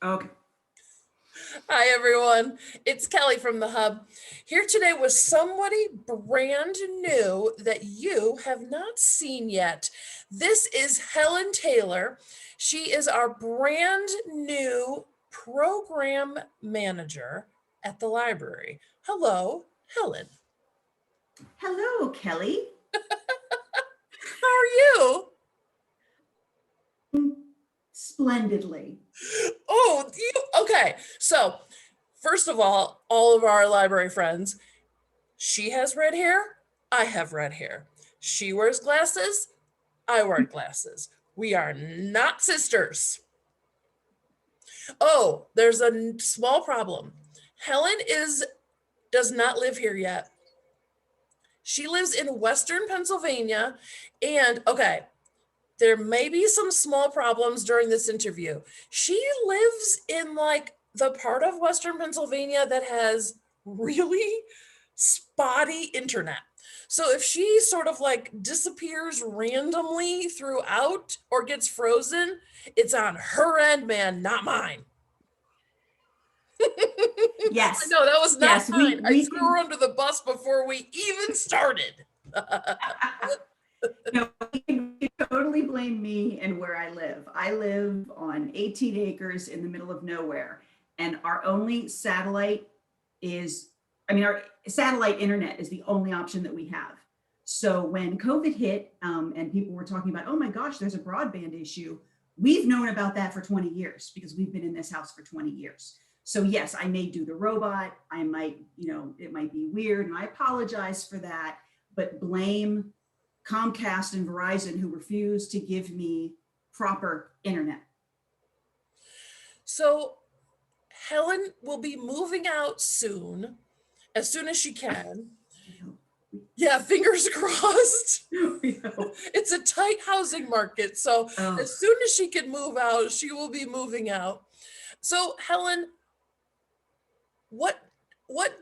Okay. Hi, everyone. It's Kelly from the Hub. Here today with somebody brand new that you have not seen yet. This is Helen Taylor. She is our brand new program manager at the library. Hello, Helen. Hello, Kelly. How are you? Splendidly. Oh, okay. So, first of all of our library friends, she has red hair. I have red hair. She wears glasses. I wear glasses. We are not sisters. Oh, there's a small problem. Helen does not live here yet. She lives in Western Pennsylvania. And okay, there may be some small problems during this interview. She lives in like the part of Western Pennsylvania that has really spotty internet. So if she sort of like disappears randomly throughout or gets frozen, it's on her end, man, not mine. I Yes. know that was not Yes, mine. I we threw her can. under the bus before we even started. No, you can totally blame me and where I live. I live on 18 acres in the middle of nowhere, and our only satellite our satellite internet is the only option that we have. So when COVID hit, and people were talking about, oh my gosh, there's a broadband issue, we've known about that for 20 years because we've been in this house for 20 years. So yes, I may do the robot. I might, it might be weird, and I apologize for that, but blame Comcast and Verizon, who refused to give me proper internet. So Helen will be moving out soon as she can. Yeah, fingers crossed. It's a tight housing market. So as soon as she can move out, she will be moving out. So Helen, what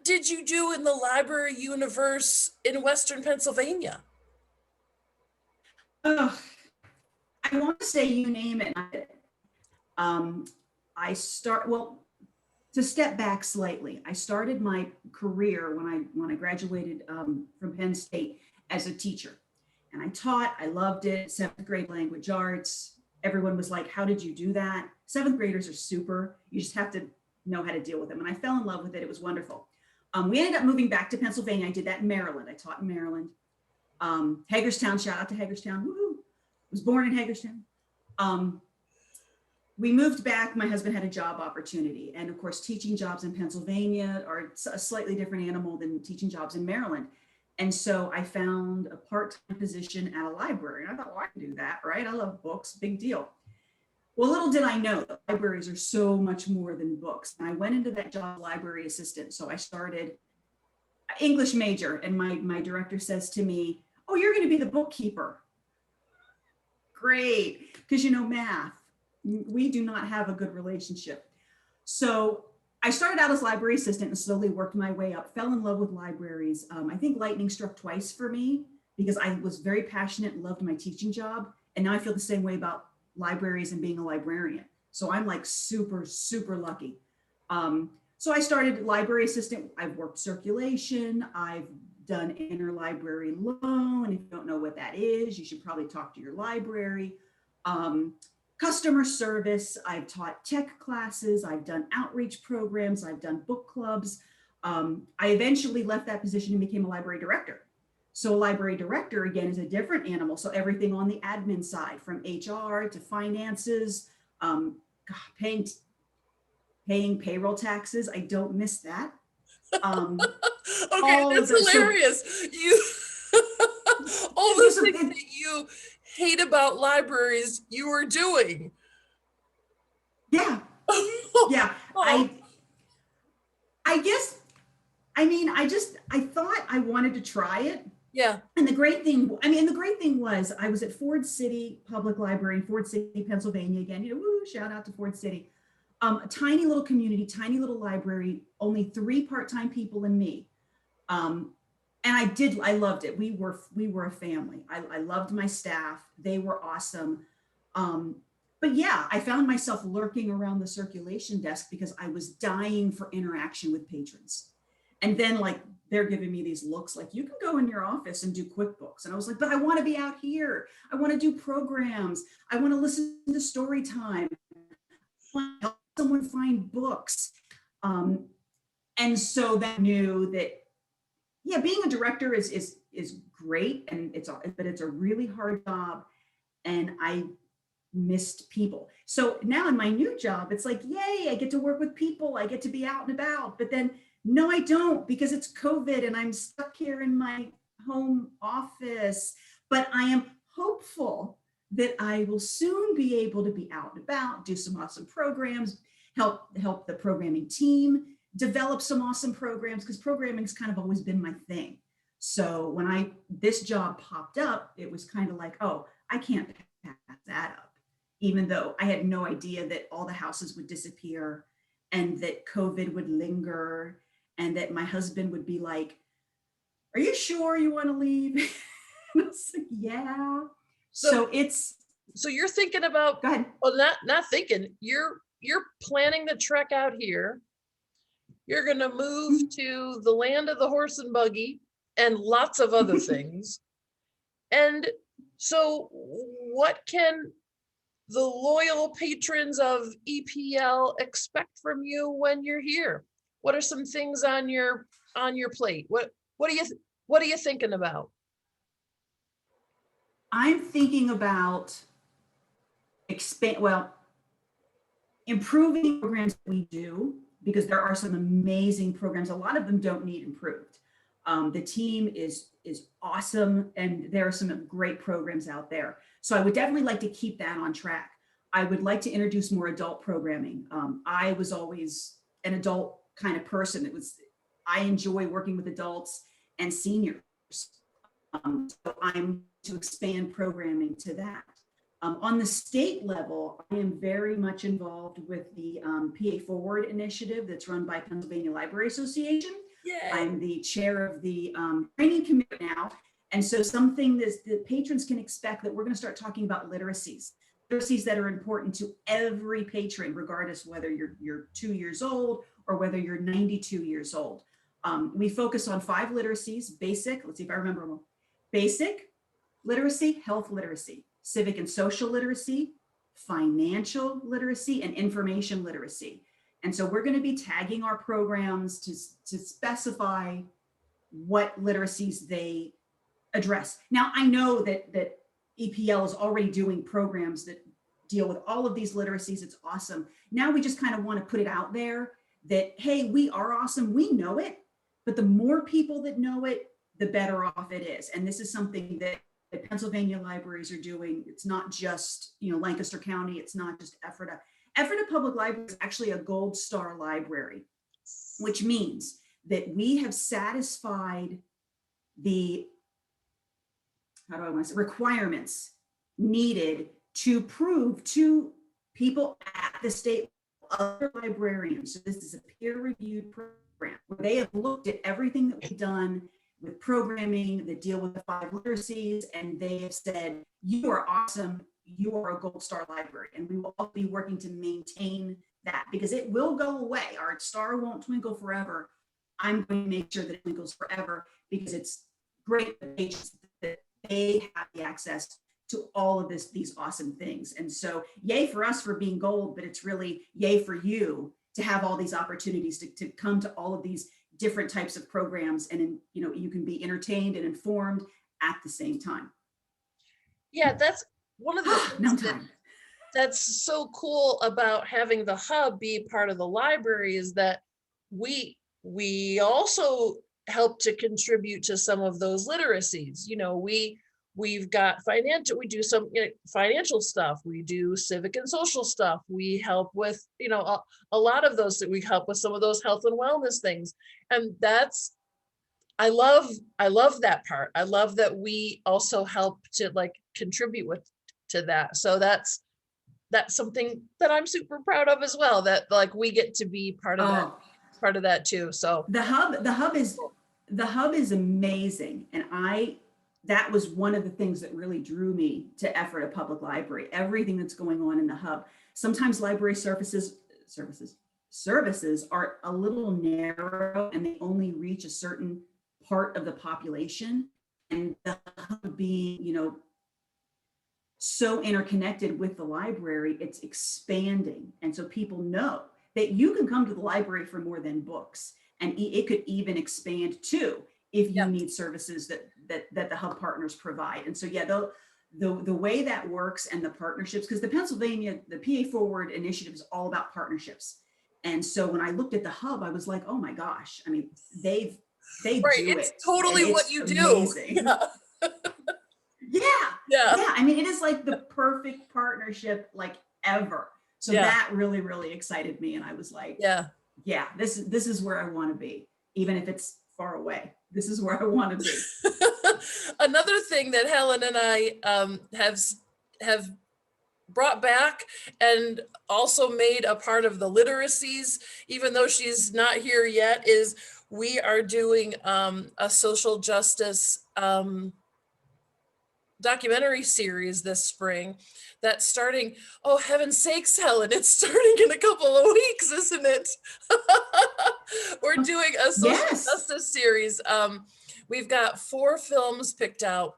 did you do in the library universe in Western Pennsylvania? I want to say you name it. To step back slightly, I started my career when I graduated from Penn State as a teacher, and I taught. I loved it. 7th grade language arts. Everyone was like, "How did you do that?" 7th graders are super. You just have to know how to deal with them. And I fell in love with it. It was wonderful. We ended up moving back to Pennsylvania. I did that in Maryland. I taught in Maryland. Hagerstown. Shout out to Hagerstown. Woohoo! Was born in Hagerstown. We moved back. My husband had a job opportunity. And of course, teaching jobs in Pennsylvania are a slightly different animal than teaching jobs in Maryland. And so I found a part-time position at a library. And I thought, well, I can do that, right? I love books, big deal. Well, little did I know that libraries are so much more than books. And I went into that job, library assistant. So I started English major, and my director says to me, "Oh, you're going to be the bookkeeper." Great, because math. We do not have a good relationship. So I started out as library assistant and slowly worked my way up, fell in love with libraries. I think lightning struck twice for me because I was very passionate and loved my teaching job. And now I feel the same way about libraries and being a librarian. So I'm like super, super lucky. So I started library assistant. I've worked circulation. I've done interlibrary loan. If you don't know what that is, you should probably talk to your library. Customer service. I've taught tech classes. I've done outreach programs. I've done book clubs. I eventually left that position and became a library director. So a library director, again, is a different animal. So everything on the admin side, from HR to finances, paying payroll taxes. I don't miss that. Okay, that's hilarious. All those things that you hate about libraries, you were doing. Yeah. Yeah. I guess, I thought I wanted to try it. Yeah. And the great thing was I was at Ford City Public Library in Ford City, Pennsylvania. Again, woo, shout out to Ford City. A tiny little community, tiny little library, only 3 part-time people and me. And I loved it. We were a family. I loved my staff. They were awesome. But yeah, I found myself lurking around the circulation desk because I was dying for interaction with patrons. And then like they're giving me these looks like, you can go in your office and do QuickBooks. And I was like, but I want to be out here. I want to do programs. I want to listen to story time. I want to help someone find books. Um, and so that knew that, yeah, being a director is great, and but it's a really hard job, and I missed people. So now in my new job, it's like, yay, I get to work with people. I get to be out and about. But then, no, I don't, because it's COVID and I'm stuck here in my home office. But I am hopeful that I will soon be able to be out and about, do some awesome programs, help the programming team develop some awesome programs, because programming's kind of always been my thing. So when this job popped up, it was kind of like, oh, I can't pass that up, even though I had no idea that all the houses would disappear and that COVID would linger and that my husband would be like, are you sure you want to leave? And I was like, yeah. So you're thinking about, go ahead. Well, not thinking, you're planning the trek out here. You're going to move to the land of the horse and buggy and lots of other things. And so what can the loyal patrons of EPL expect from you when you're here? What are some things on your plate? What are you thinking about? I'm thinking about improving programs that we do, because there are some amazing programs. A lot of them don't need improved. The team is awesome, and there are some great programs out there. So I would definitely like to keep that on track. I would like to introduce more adult programming. I was always an adult kind of person. I enjoy working with adults and seniors. So I'm to expand programming to that. On the state level, I am very much involved with the PA Forward initiative that's run by Pennsylvania Library Association. Yay. I'm the chair of the training committee now. And so something that patrons can expect, that we're going to start talking about literacies that are important to every patron, regardless whether you're 2 years old or whether you're 92 years old. We focus on 5 literacies: basic, let's see if I remember them all. Basic literacy, health literacy, civic and social literacy, financial literacy, and information literacy. And so we're going to be tagging our programs to specify what literacies they address. Now, I know that EPL is already doing programs that deal with all of these literacies. It's awesome. Now we just kind of want to put it out there that, hey, we are awesome. We know it, but the more people that know it, the better off it is. And this is something that Pennsylvania libraries are doing. It's not just, Lancaster County. It's not just Ephrata. Ephrata Public Library is actually a gold star library, which means that we have satisfied the, requirements needed to prove to people at the state, other librarians. So this is a peer-reviewed program where they have looked at everything that we've done with programming that deal with the 5 literacies, and they have said, you are awesome, you are a gold star library. And we will all be working to maintain that, because it will go away. Our star won't twinkle forever. I'm going to make sure that it twinkles forever, because it's great that they have the access to all of these awesome things. And so yay for us for being gold, but it's really yay for you to have all these opportunities to come to all of these different types of programs, and you can be entertained and informed at the same time. Yeah, that's one of the things that's so cool about having the hub be part of the library, is that we also help to contribute to some of those literacies. We've got we do some financial stuff, we do civic and social stuff, we help with a lot of those, that we help with some of those health and wellness things. And I love that part. I love that we also help to contribute to that. So that's something that I'm super proud of as well, that we get to be part of that too. So the hub is amazing. And that was one of the things that really drew me to Ephrata Public Library, everything that's going on in the hub. Sometimes library services are a little narrow and they only reach a certain part of the population. And the hub being, so interconnected with the library, it's expanding. And so people know that you can come to the library for more than books. And it could even expand too if you need services that the hub partners provide. And so, yeah, the way that works and the partnerships, because the PA Forward initiative is all about partnerships. And so when I looked at the hub, I was like, oh my gosh, I mean, they right, do it's it. totally what you amazing. Do. Yeah. I mean, it is like the perfect partnership like ever. So that really, really excited me. And I was like, this is where I want to be, even if it's far away. This is where I want to be. Another thing that Helen and I have brought back and also made a part of the literacies, even though she's not here yet, is we are doing a social justice documentary series this spring that's starting, oh heaven's sakes, Helen, it's starting in a couple of weeks, isn't it? We're doing a social justice series. We've got 4 films picked out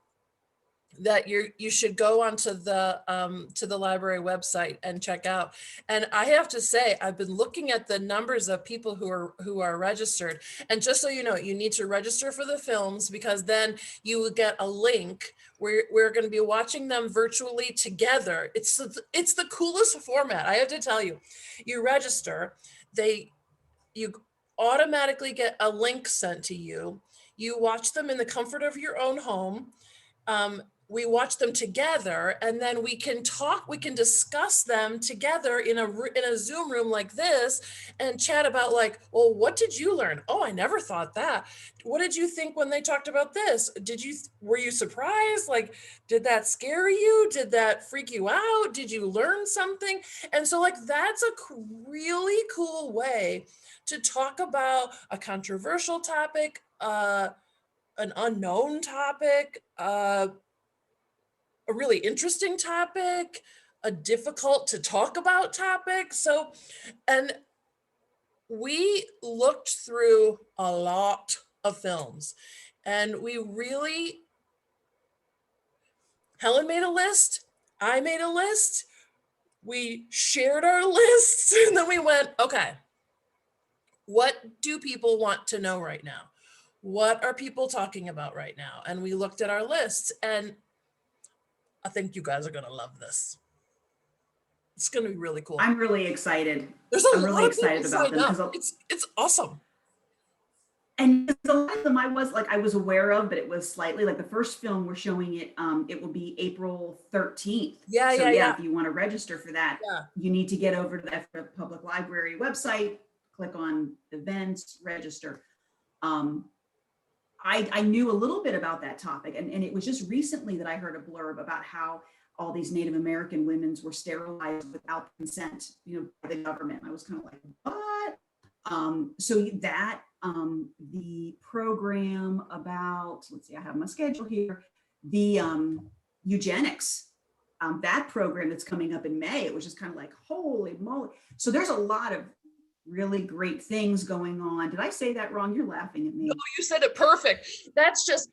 that you should go onto the library website and check out. And I have to say, I've been looking at the numbers of people who are registered. And just so you know, you need to register for the films, because then you will get a link where we're going to be watching them virtually together. It's the coolest format, I have to tell you. You register, you automatically get a link sent to you. You watch them in the comfort of your own home. We watch them together, and then we can discuss them together in a Zoom room like this and chat about like, well, what did you learn? Oh, I never thought that. What did you think when they talked about this? Were you surprised? Like, did that scare you? Did that freak you out? Did you learn something? And so like, that's a really cool way to talk about a controversial topic, an unknown topic, a really interesting topic, a difficult to talk about topic. So, and we looked through a lot of films, and Helen made a list, I made a list, we shared our lists, and then we went, okay, what do people want to know right now? What are people talking about right now? And we looked at our lists, and I think you guys are going to love this. It's going to be really cool. I'm really excited. I'm really excited about them because it's awesome. And a lot of them I was aware of, but it was slightly like the first film we're showing it. It will be April 13th. Yeah. If you want to register for that, you need to get over to the Ephrata Public Library website, click on events, register. I knew a little bit about that topic, and it was just recently that I heard a blurb about how all these Native American women were sterilized without consent, by the government. I was kind of like, what? So that the program about, let's see, I have my schedule here, the eugenics, that program that's coming up in May, it was just kind of like, holy moly. So there's a lot of really great things going on. Did I say that wrong? You're laughing at me. No, you said it perfect. That's those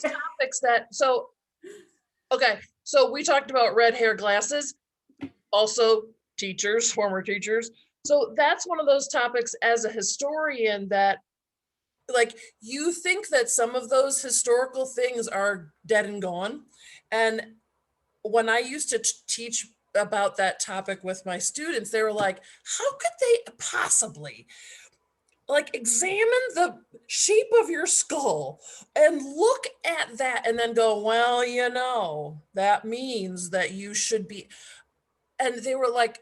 topics okay. So we talked about red hair glasses, also teachers, former teachers. So that's one of those topics as a historian that, like, you think that some of those historical things are dead and gone. And when I used to teach about that topic with my students, they were like, how could they possibly like examine the shape of your skull and look at that and then go, well, that means that you should be. And they were like,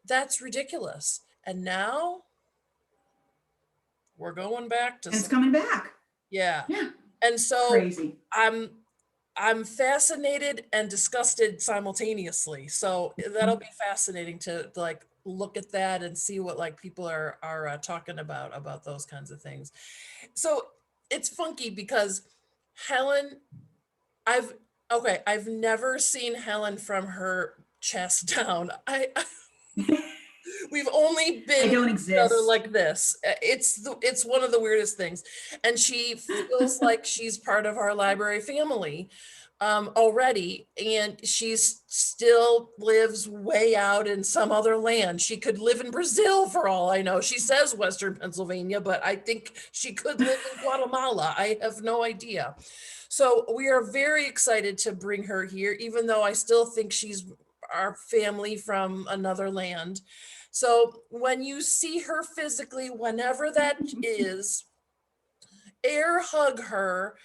that's ridiculous. And now we're going back to it's coming back. Yeah. And so crazy. I'm fascinated and disgusted simultaneously. So that'll be fascinating to like look at that and see what like people are talking about those kinds of things. So it's funky because Helen, I've never seen Helen from her chest down. We've only I been don't with each other exist. like this. It's one of the weirdest things. And she feels like she's part of our library family already. And she's still lives way out in some other land. She could live in Brazil for all I know. She says Western Pennsylvania, but I think she could live in Guatemala. I have no idea. So we are very excited to bring her here, even though I still think she's our family from another land. So when you see her physically, whenever that is, air hug her,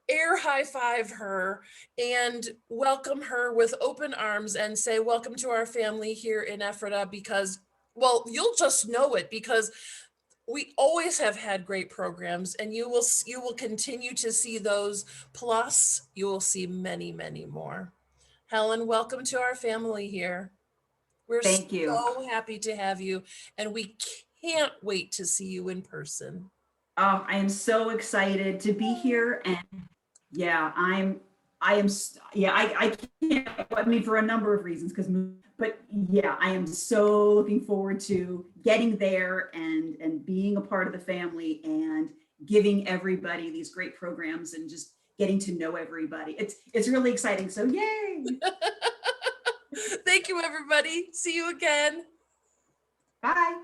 air high five her, and welcome her with open arms and say, welcome to our family here in Ephrata, because, well, you'll just know it because we always have had great programs, and you will continue to see those. Plus, you will see many, many more. Helen, welcome to our family here. We're Thank you. so happy to have you, and we can't wait to see you in person. I am so excited to be here, and yeah, yeah, I can't, I mean, for a number of reasons, but yeah, I am so looking forward to getting there and being a part of the family and giving everybody these great programs and just getting to know everybody. It's really exciting. So yay. Thank you, everybody. See you again. Bye.